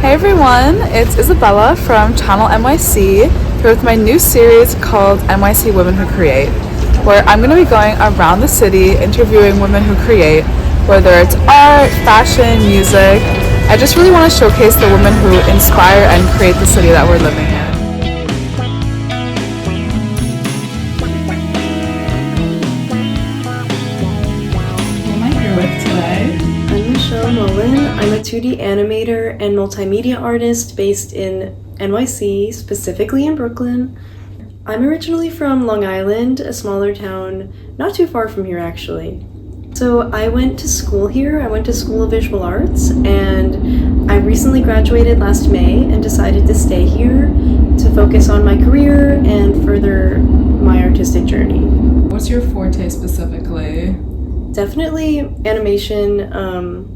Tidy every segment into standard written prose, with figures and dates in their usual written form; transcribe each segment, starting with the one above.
Hey everyone, it's Isabella from Channel NYC here with my new series called NYC Women Who Create, where I'm going to be going around the city interviewing women who create, whether it's art, fashion, music. I just really want to showcase the women who inspire and create the city that we're living in. Who am I here with today? I'm a 2D animator and multimedia artist based in NYC, specifically in Brooklyn. I'm originally from Long Island, a smaller town not too far from here actually. So I went to school here, I went to School of Visual Arts, and I recently graduated last May and decided to stay here to focus on my career and further my artistic journey. What's your forte specifically? Definitely animation,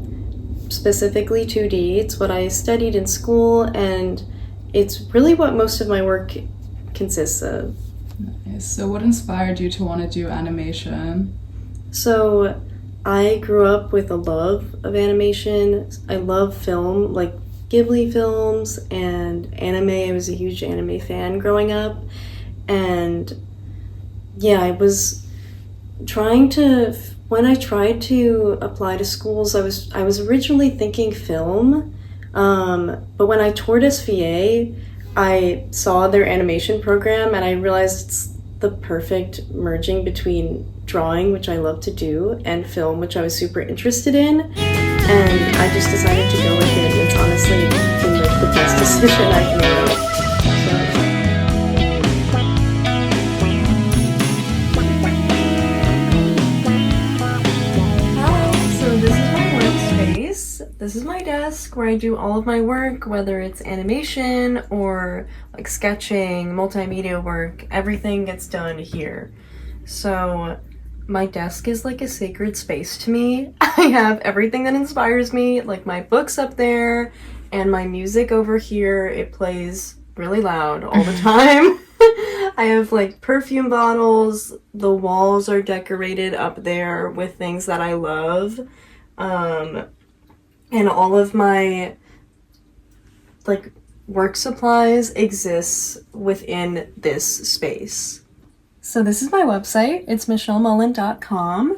specifically 2D. It's what I studied in school, and it's really what most of my work consists of. Nice. So what inspired you to want to do animation? So I grew up with a love of animation. I love film, like Ghibli films and anime. I was a huge anime fan growing up, and yeah, I was trying to, when I tried to apply to schools, I was originally thinking film, but when I toured SVA, I saw their animation program and I realized it's the perfect merging between drawing, which I love to do, and film, which I was super interested in, and I just decided to go with it, and it's honestly been like the best decision I've made. This is my desk where I do all of my work, whether it's animation or like sketching, multimedia work, everything gets done here. So my desk is like a sacred space to me. I have everything that inspires me, like my books up there and my music over here. It plays really loud all the time. I have like perfume bottles. The walls are decorated up there with things that I love. And all of my like work supplies exists within this space. So this is my website. It's michellemullen.com.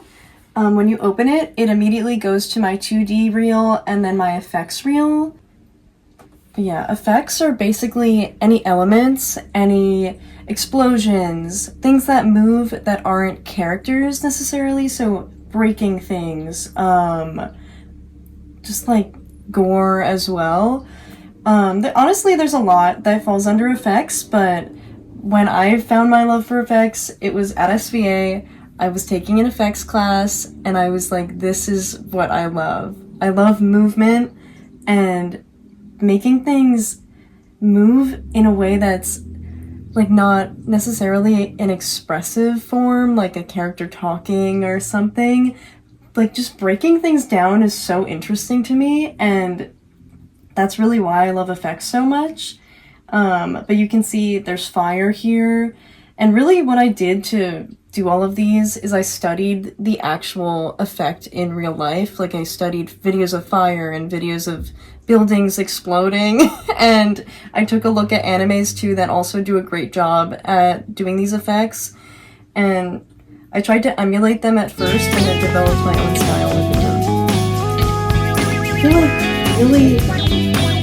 When you open it, it immediately goes to my 2D reel and then my effects reel. Yeah, effects are basically any elements, any explosions, things that move that aren't characters necessarily, so breaking things, just like gore as well. Honestly, there's a lot that falls under effects, but when I found my love for effects, it was at SVA. I was taking an effects class, and I was like, this is what I love. I love movement and making things move in a way that's like not necessarily an expressive form, like a character talking or something. Like, just breaking things down is so interesting to me, and that's really why I love effects so much. But you can see there's fire here, and really what I did to do all of these is I studied the actual effect in real life. Like, I studied videos of fire and videos of buildings exploding, and I took a look at animes too that also do a great job at doing these effects, and I tried to emulate them at first and then developed my own style with them. I feel like really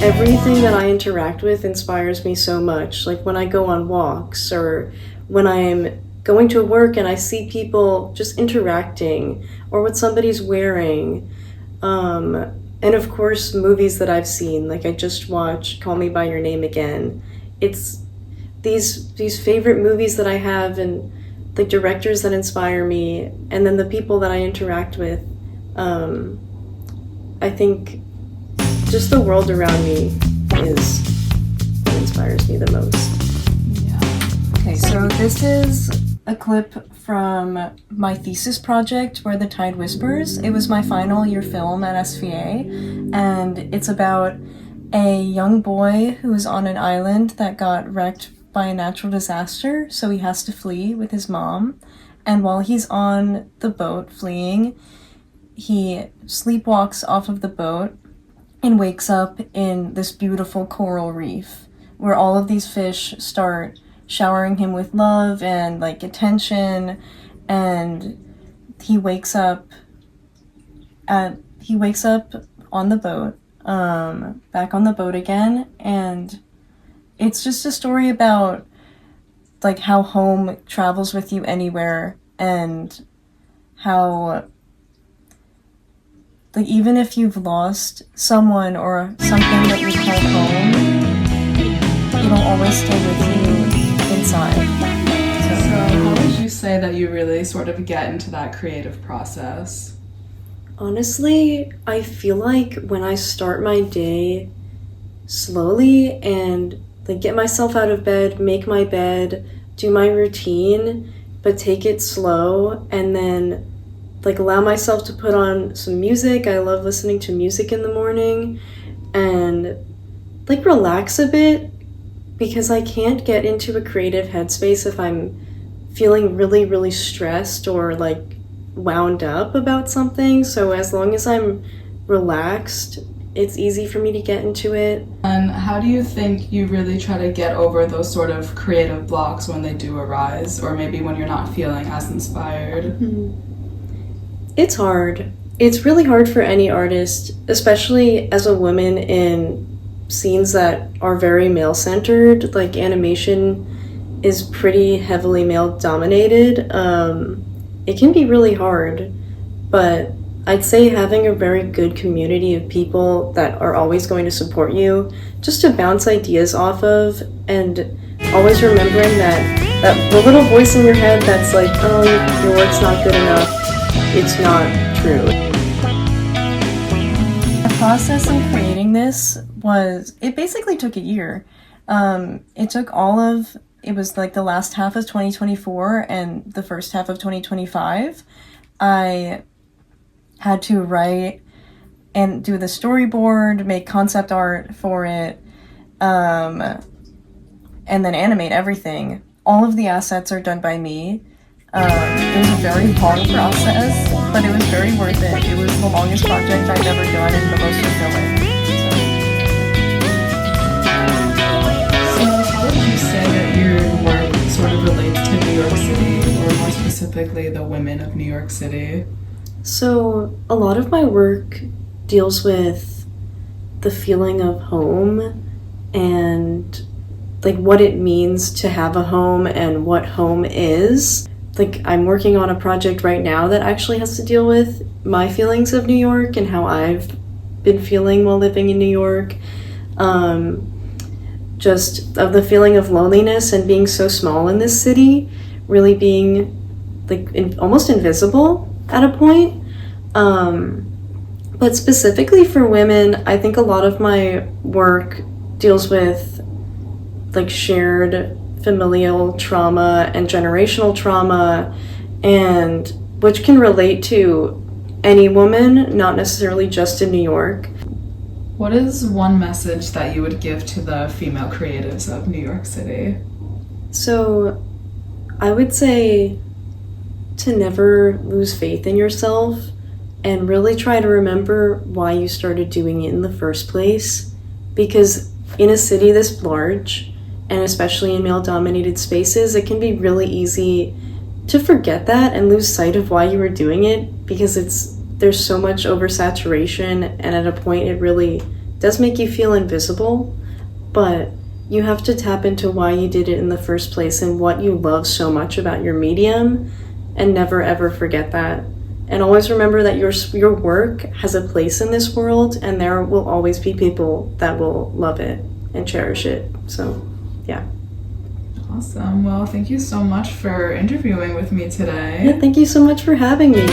everything that I interact with inspires me so much. Like when I go on walks or when I'm going to work and I see people just interacting or what somebody's wearing. And of course, movies that I've seen. Like I just watched Call Me By Your Name Again. It's these favorite movies that I have and the directors that inspire me, and then the people that I interact with. I think just the world around me is what inspires me the most. Yeah. Okay, so this is a clip from my thesis project, Where the Tide Whispers. It was my final year film at SVA, and it's about a young boy who is on an island that got wrecked by a natural disaster, so he has to flee with his mom. And while he's on the boat fleeing, he sleepwalks off of the boat and wakes up in this beautiful coral reef where all of these fish start showering him with love and like attention, and he wakes up on the boat, back on the boat again, and it's just a story about like how home travels with you anywhere, and how like even if you've lost someone or something that you call home, it'll always stay with you inside. So how would you say that you really sort of get into that creative process? Honestly, I feel like when I start my day slowly and like get myself out of bed, make my bed, do my routine, but take it slow, and then like allow myself to put on some music. I love listening to music in the morning, and like relax a bit, because I can't get into a creative headspace if I'm feeling really, really stressed or like wound up about something. So as long as I'm relaxed, it's easy for me to get into it. And how do you think you really try to get over those sort of creative blocks when they do arise, or maybe when you're not feeling as inspired? It's hard. It's really hard for any artist, especially as a woman in scenes that are very male-centered. Like animation is pretty heavily male-dominated. It can be really hard, but I'd say having a very good community of people that are always going to support you, just to bounce ideas off of, and always remembering that the little voice in your head that's like, oh, your work's not good enough, it's not true. The process in creating this it basically took a year. It was like the last half of 2024 and the first half of 2025. I had to write and do the storyboard, make concept art for it, and then animate everything. All of the assets are done by me. It was a very long process, but it was very worth it. It was the longest project I've ever done and the most fulfilling. So how would you say that your work sort of relates to New York City, or more specifically the women of New York City? So a lot of my work deals with the feeling of home and like what it means to have a home and what home is. Like I'm working on a project right now that actually has to deal with my feelings of New York and how I've been feeling while living in New York. Just of the feeling of loneliness and being so small in this city, really being like almost invisible at a point. But specifically for women, I think a lot of my work deals with like shared familial trauma and generational trauma, and which can relate to any woman, not necessarily just in New York. What is one message that you would give to the female creatives of New York City? So I would say to never lose faith in yourself and really try to remember why you started doing it in the first place. Because in a city this large, and especially in male-dominated spaces, it can be really easy to forget that and lose sight of why you were doing it, because there's so much oversaturation, and at a point it really does make you feel invisible. But you have to tap into why you did it in the first place and what you love so much about your medium, and never ever forget that. And always remember that your work has a place in this world, and there will always be people that will love it and cherish it. So, yeah. Awesome. Well, thank you so much for interviewing with me today. Yeah, thank you so much for having me.